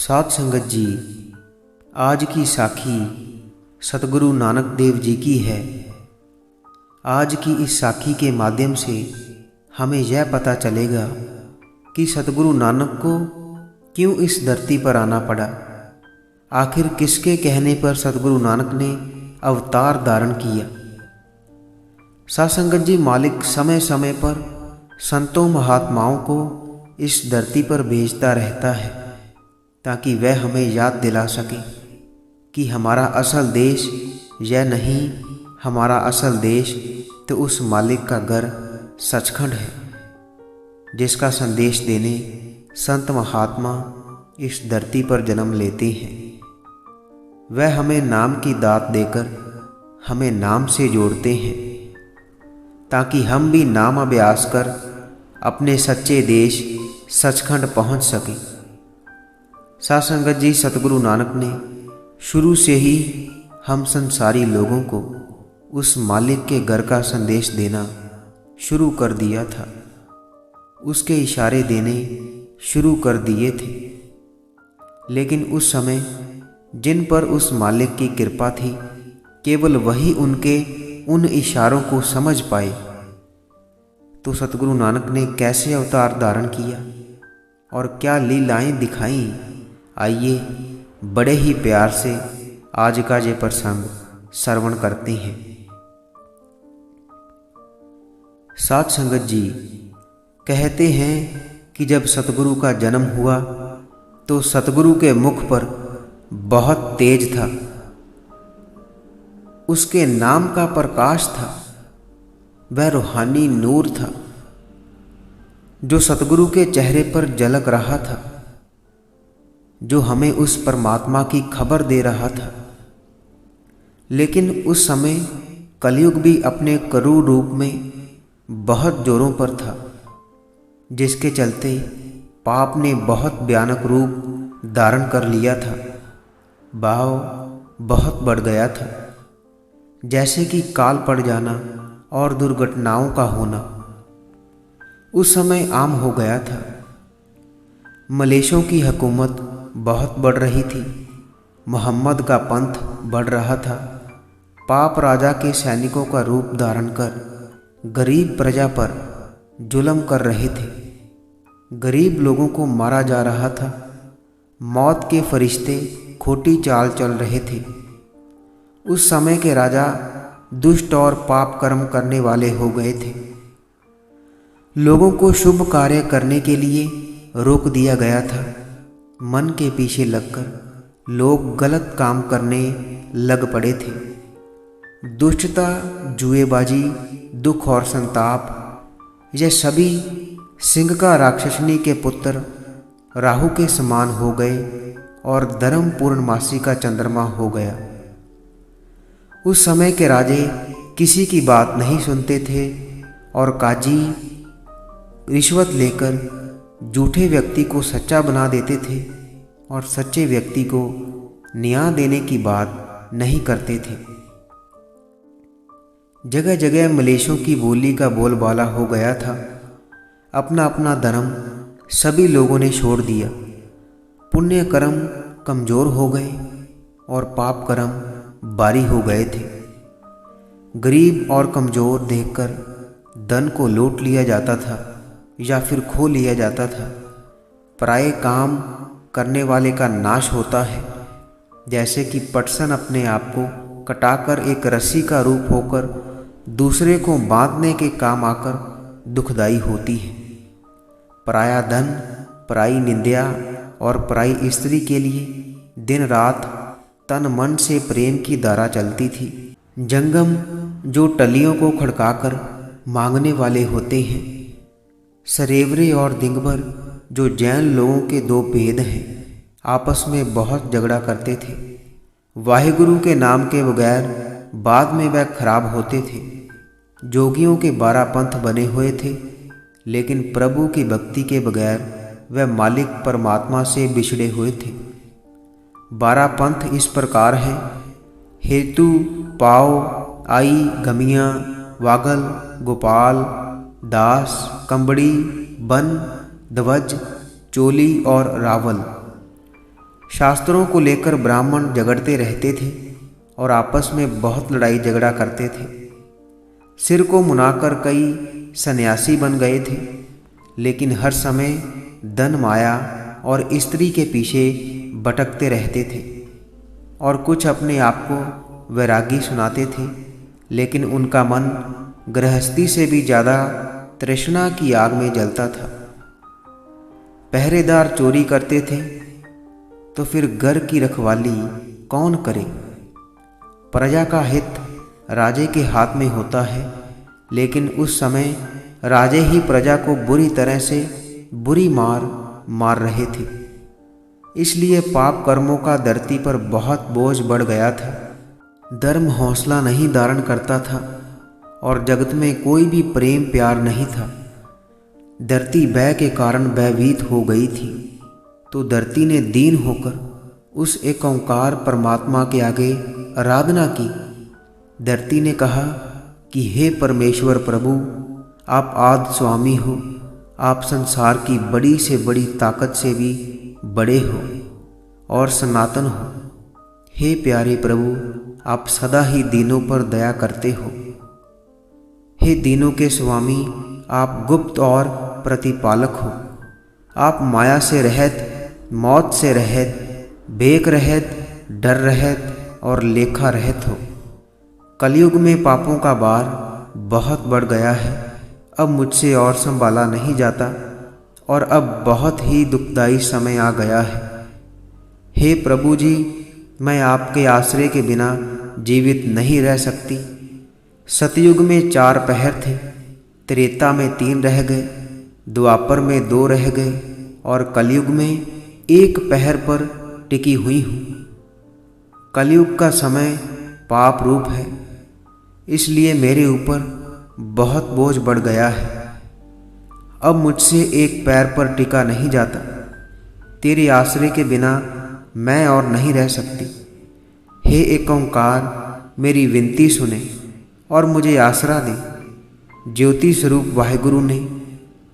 साध संगत जी, आज की साखी सतगुरु नानक देव जी की है। आज की इस साखी के माध्यम से हमें यह पता चलेगा कि सतगुरु नानक को क्यों इस धरती पर आना पड़ा। आखिर किसके कहने पर सतगुरु नानक ने अवतार धारण किया। साध संगत जी, मालिक समय समय पर संतों महात्माओं को इस धरती पर भेजता रहता है ताकि वह हमें याद दिला सके कि हमारा असल देश यह नहीं, हमारा असल देश तो उस मालिक का घर सचखंड है, जिसका संदेश देने संत महात्मा इस धरती पर जन्म लेते हैं। वह हमें नाम की दात देकर हमें नाम से जोड़ते हैं ताकि हम भी नाम अभ्यास कर अपने सच्चे देश सचखंड पहुंच सकें। साध संगत जी, सतगुरु नानक ने शुरू से ही हम संसारी लोगों को उस मालिक के घर का संदेश देना शुरू कर दिया था, उसके इशारे देने शुरू कर दिए थे। लेकिन उस समय जिन पर उस मालिक की कृपा थी, केवल वही उनके उन इशारों को समझ पाए। तो सतगुरु नानक ने कैसे अवतार धारण किया और क्या लीलाएं दिखाई, आइए बड़े ही प्यार से आज का ये प्रसंग श्रवण करते हैं। साध संगत जी, कहते हैं कि जब सतगुरु का जन्म हुआ तो सतगुरु के मुख पर बहुत तेज था, उसके नाम का प्रकाश था, वह रूहानी नूर था जो सतगुरु के चेहरे पर झलक रहा था, जो हमें उस परमात्मा की खबर दे रहा था। लेकिन उस समय कलयुग भी अपने क्रूर रूप में बहुत जोरों पर था, जिसके चलते पाप ने बहुत भयानक रूप धारण कर लिया था। भाव बहुत बढ़ गया था, जैसे कि काल पड़ जाना और दुर्घटनाओं का होना उस समय आम हो गया था। मलेशियों की हुकूमत बहुत बढ़ रही थी, मोहम्मद का पंथ बढ़ रहा था। पाप राजा के सैनिकों का रूप धारण कर गरीब प्रजा पर जुल्म कर रहे थे, गरीब लोगों को मारा जा रहा था। मौत के फरिश्ते खोटी चाल चल रहे थे। उस समय के राजा दुष्ट और पाप कर्म करने वाले हो गए थे। लोगों को शुभ कार्य करने के लिए रोक दिया गया था। मन के पीछे लगकर लोग गलत काम करने लग पड़े थे। दुष्टता, जुएबाजी, दुख और संताप, यह सभी सिंह का राक्षसनी के पुत्र राहु के समान हो गए और धर्म पूर्णमासी का चंद्रमा हो गया। उस समय के राजे किसी की बात नहीं सुनते थे और काजी रिश्वत लेकर झूठे व्यक्ति को सच्चा बना देते थे और सच्चे व्यक्ति को न्याय देने की बात नहीं करते थे। जगह जगह मलेशियों की बोली का बोलबाला हो गया था। अपना अपना धर्म सभी लोगों ने छोड़ दिया। पुण्य कर्म कमजोर हो गए और पाप कर्म भारी हो गए थे। गरीब और कमजोर देखकर धन को लूट लिया जाता था या फिर खो लिया जाता था। पराये काम करने वाले का नाश होता है, जैसे कि पटसन अपने आप को कटाकर एक रस्सी का रूप होकर दूसरे को बांधने के काम आकर दुखदाई होती है। पराया धन, पराई निंदा और पराई स्त्री के लिए दिन रात तन मन से प्रेम की धारा चलती थी। जंगम जो टलियों को खड़काकर मांगने वाले होते हैं। सरेवरे और दिगंबर जो जैन लोगों के दो भेद हैं, आपस में बहुत झगड़ा करते थे। वाहिगुरु के नाम के बगैर बाद में वह खराब होते थे। जोगियों के 12 पंथ बने हुए थे, लेकिन प्रभु की भक्ति के बगैर वह मालिक परमात्मा से बिछड़े हुए थे। 12 पंथ इस प्रकार हैं: हेतु, पाव, आई, गमिया, वागल, गोपाल, दास, कंबड़ी, बन, ध्वज, चोली और रावल। शास्त्रों को लेकर ब्राह्मण झगड़ते रहते थे और आपस में बहुत लड़ाई झगड़ा करते थे। सिर को मुनाकर कई सन्यासी बन गए थे, लेकिन हर समय धन माया और स्त्री के पीछे भटकते रहते थे। और कुछ अपने आप को वैरागी सुनाते थे, लेकिन उनका मन गृहस्थी से भी ज़्यादा तृष्णा की आग में जलता था। पहरेदार चोरी करते थे तो फिर घर की रखवाली कौन करे। प्रजा का हित राजे के हाथ में होता है, लेकिन उस समय राजे ही प्रजा को बुरी तरह से बुरी मार रहे थे। इसलिए पाप कर्मों का धरती पर बहुत बोझ बढ़ गया था। धर्म हौसला नहीं धारण करता था और जगत में कोई भी प्रेम प्यार नहीं था। धरती भय के कारण भयभीत हो गई थी, तो धरती ने दीन होकर उस एक ओंकार परमात्मा के आगे आराधना की। धरती ने कहा कि हे परमेश्वर प्रभु, आप आदि स्वामी हो, आप संसार की बड़ी से बड़ी ताकत से भी बड़े हो और सनातन हो। हे प्यारे प्रभु, आप सदा ही दीनों पर दया करते हो। हे दीनों के स्वामी, आप गुप्त और प्रतिपालक हो। आप माया से रहित, मौत से रहित, बेक रहित, डर रहित और लेखा रहित हो। कलयुग में पापों का भार बहुत बढ़ गया है। अब मुझसे और संभाला नहीं जाता और अब बहुत ही दुखदाई समय आ गया है। हे प्रभु जी, मैं आपके आश्रय के बिना जीवित नहीं रह सकती। सतयुग में 4 पहर थे, त्रेता में 3 रह गए, द्वापर में 2 रह गए और कलयुग में 1 पहर पर टिकी हुई हूँ। कलयुग का समय पाप रूप है, इसलिए मेरे ऊपर बहुत बोझ बढ़ गया है। अब मुझसे 1 पैर पर टिका नहीं जाता। तेरे आश्रय के बिना मैं और नहीं रह सकती। हे एक ओंकार, मेरी विनती सुने और मुझे आसरा दे। ज्योति स्वरूप वाहिगुरु ने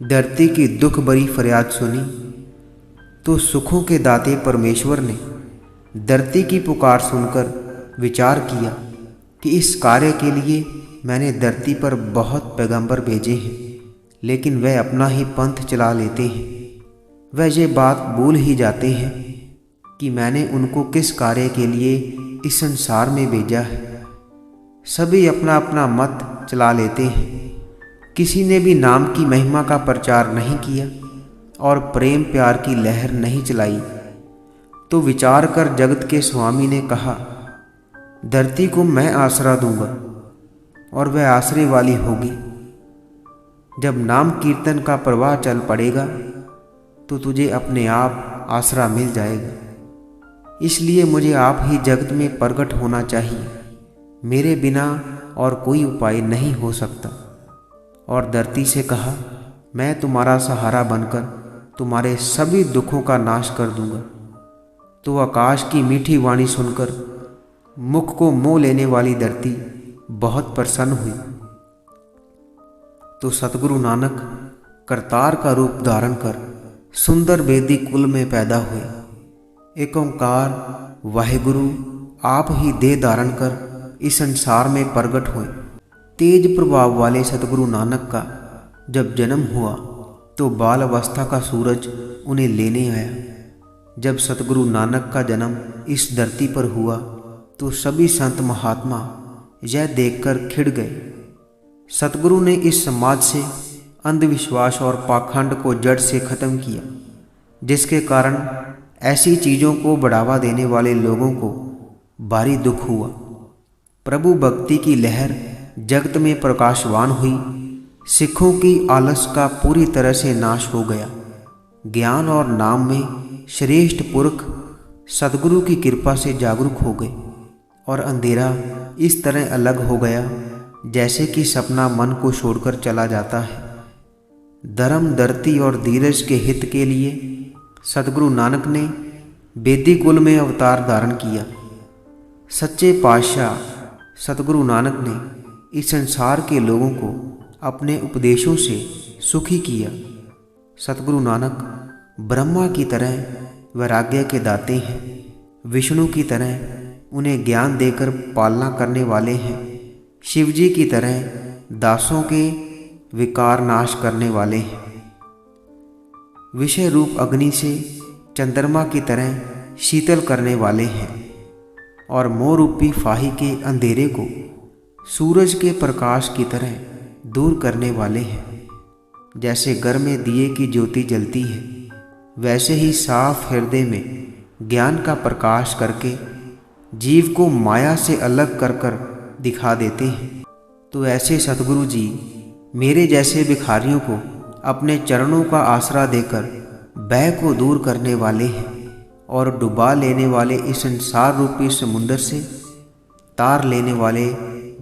धरती की दुख भरी फरियाद सुनी, तो सुखों के दाते परमेश्वर ने धरती की पुकार सुनकर विचार किया कि इस कार्य के लिए मैंने धरती पर बहुत पैगंबर भेजे हैं, लेकिन वह अपना ही पंथ चला लेते हैं। वह ये बात भूल ही जाते हैं कि मैंने उनको किस कार्य के लिए इस संसार में भेजा है। सभी अपना अपना मत चला लेते हैं। किसी ने भी नाम की महिमा का प्रचार नहीं किया और प्रेम प्यार की लहर नहीं चलाई। तो विचार कर जगत के स्वामी ने कहा, धरती को मैं आसरा दूंगा और वह आसरे वाली होगी। जब नाम कीर्तन का प्रवाह चल पड़ेगा तो तुझे अपने आप आसरा मिल जाएगा। इसलिए मुझे आप ही जगत में प्रकट होना चाहिए। मेरे बिना और कोई उपाय नहीं हो सकता। और धरती से कहा, मैं तुम्हारा सहारा बनकर तुम्हारे सभी दुखों का नाश कर दूंगा। तो आकाश की मीठी वाणी सुनकर मुख को मोह लेने वाली धरती बहुत प्रसन्न हुई। तो सतगुरु नानक करतार का रूप धारण कर सुंदर वेदी कुल में पैदा हुए। एक ओंकार वाहिगुरु आप ही देह धारण कर इस संसार में प्रगट हुए। तेज प्रभाव वाले सतगुरु नानक का जब जन्म हुआ तो बाल अवस्था का सूरज उन्हें लेने आया। जब सतगुरु नानक का जन्म इस धरती पर हुआ तो सभी संत महात्मा यह देखकर खिड़ गए। सतगुरु ने इस समाज से अंधविश्वास और पाखंड को जड़ से खत्म किया, जिसके कारण ऐसी चीज़ों को बढ़ावा देने वाले लोगों को भारी दुख हुआ। प्रभु भक्ति की लहर जगत में प्रकाशवान हुई। सिखों की आलस का पूरी तरह से नाश हो गया। ज्ञान और नाम में श्रेष्ठ पुरख सतगुरु की कृपा से जागरूक हो गए और अंधेरा इस तरह अलग हो गया जैसे कि सपना मन को छोड़कर चला जाता है। धर्म, धरती और धीरज के हित के लिए सतगुरु नानक ने बेदी कुल में अवतार धारण किया। सच्चे पातशाह सतगुरु नानक ने इस संसार के लोगों को अपने उपदेशों से सुखी किया। सतगुरु नानक ब्रह्मा की तरह वैराग्य के दाते हैं। विष्णु की तरह उन्हें ज्ञान देकर पालना करने वाले हैं। शिवजी की तरह दासों के विकार नाश करने वाले हैं। विषय रूप अग्नि से चंद्रमा की तरह शीतल करने वाले हैं और मोह रूपी फाही के अंधेरे को सूरज के प्रकाश की तरह दूर करने वाले हैं। जैसे घर में दिए की ज्योति जलती है, वैसे ही साफ हृदय में ज्ञान का प्रकाश करके जीव को माया से अलग कर दिखा देते हैं। तो ऐसे सतगुरु जी मेरे जैसे भिखारियों को अपने चरणों का आसरा देकर भय को दूर करने वाले हैं और डुबा लेने वाले इस संसार रूपी समुद्र से तार लेने वाले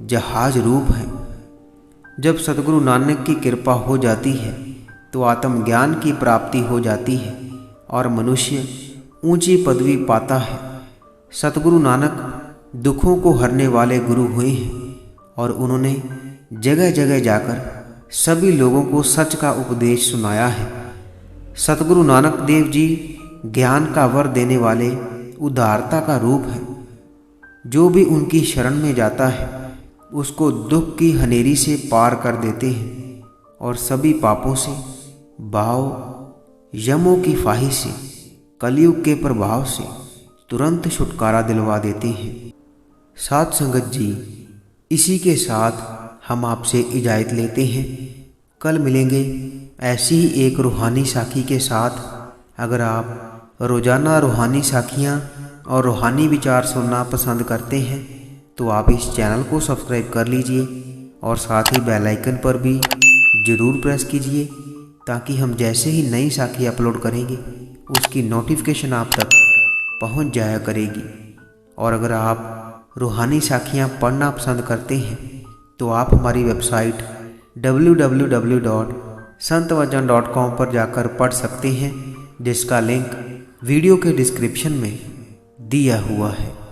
जहाज रूप हैं। जब सतगुरु नानक की कृपा हो जाती है तो आत्मज्ञान की प्राप्ति हो जाती है और मनुष्य ऊंची पदवी पाता है। सतगुरु नानक दुखों को हरने वाले गुरु हुए हैं और उन्होंने जगह जगह जाकर सभी लोगों को सच का उपदेश सुनाया है। सतगुरु नानक देव जी ज्ञान का वर देने वाले उदारता का रूप है। जो भी उनकी शरण में जाता है उसको दुख की हनेरी से पार कर देते हैं और सभी पापों से, भाव, यमों की फाही से, कलयुग के प्रभाव से तुरंत छुटकारा दिलवा देते हैं। साथ संगत जी, इसी के साथ हम आपसे इजाज़त लेते हैं। कल मिलेंगे ऐसी ही एक रूहानी साखी के साथ। अगर आप रोज़ाना रूहानी साखियाँ और रूहानी विचार सुनना पसंद करते हैं तो आप इस चैनल को सब्सक्राइब कर लीजिए और साथ ही बेल आइकन पर भी ज़रूर प्रेस कीजिए ताकि हम जैसे ही नई साखी अपलोड करेंगे उसकी नोटिफिकेशन आप तक पहुंच जाया करेगी। और अगर आप रूहानी साखियाँ पढ़ना पसंद करते हैं तो आप हमारी वेबसाइट www.संतवचन.com पर जाकर पढ़ सकते हैं, जिसका लिंक वीडियो के डिस्क्रिप्शन में दिया हुआ है।